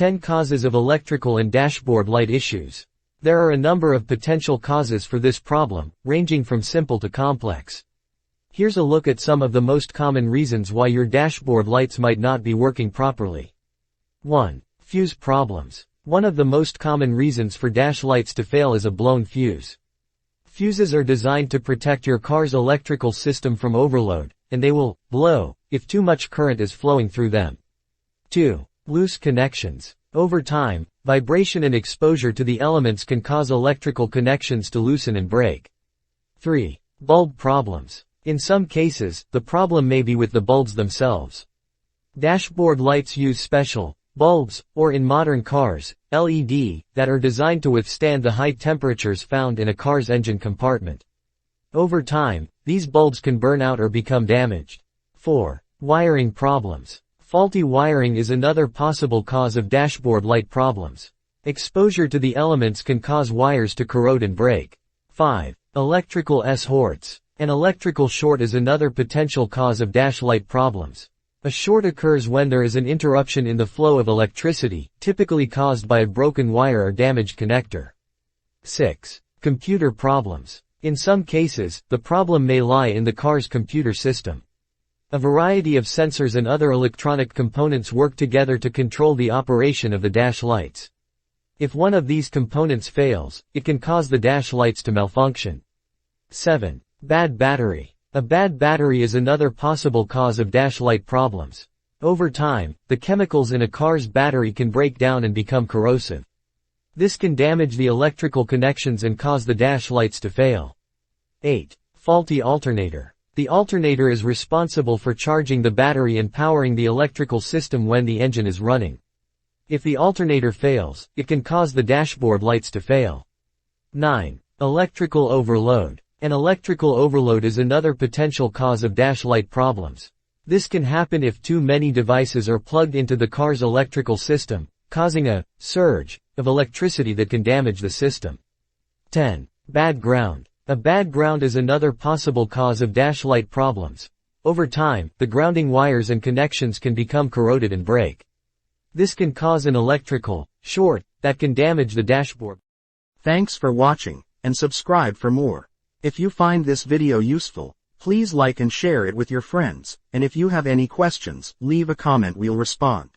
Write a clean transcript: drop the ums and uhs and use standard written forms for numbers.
10 Causes of electrical and dashboard light issues. There are a number of potential causes for this problem, ranging from simple to complex. Here's a look at some of the most common reasons why your dashboard lights might not be working properly. 1. Fuse problems. One of the most common reasons for dash lights to fail is a blown fuse. Fuses are designed to protect your car's electrical system from overload, and they will blow if too much current is flowing through them. 2. Loose connections. Over time, vibration and exposure to the elements can cause electrical connections to loosen and break. 3. Bulb problems. In some cases, the problem may be with the bulbs themselves. Dashboard lights use special bulbs, or in modern cars, LED, that are designed to withstand the high temperatures found in a car's engine compartment. Over time, these bulbs can burn out or become damaged. 4. Wiring problems. Faulty wiring is another possible cause of dashboard light problems. Exposure to the elements can cause wires to corrode and break. 5. Electrical Shorts. An electrical short is another potential cause of dash light problems. A short occurs when there is an interruption in the flow of electricity, typically caused by a broken wire or damaged connector. 6. Computer problems. In some cases, the problem may lie in the car's computer system. A variety of sensors and other electronic components work together to control the operation of the dash lights. If one of these components fails, it can cause the dash lights to malfunction. 7. Bad battery. A bad battery is another possible cause of dash light problems. Over time, the chemicals in a car's battery can break down and become corrosive. This can damage the electrical connections and cause the dash lights to fail. 8. Faulty alternator. The alternator is responsible for charging the battery and powering the electrical system when the engine is running. If the alternator fails, it can cause the dashboard lights to fail. 9. Electrical overload. An electrical overload is another potential cause of dash light problems. This can happen if too many devices are plugged into the car's electrical system, causing a surge of electricity that can damage the system. 10. Bad ground. A bad ground is another possible cause of dash light problems. Over time, the grounding wires and connections can become corroded and break. This can cause an electrical short that can damage the dashboard. Thanks for watching, and subscribe for more. If you find this video useful, please like and share it with your friends, and if you have any questions, leave a comment, we'll respond.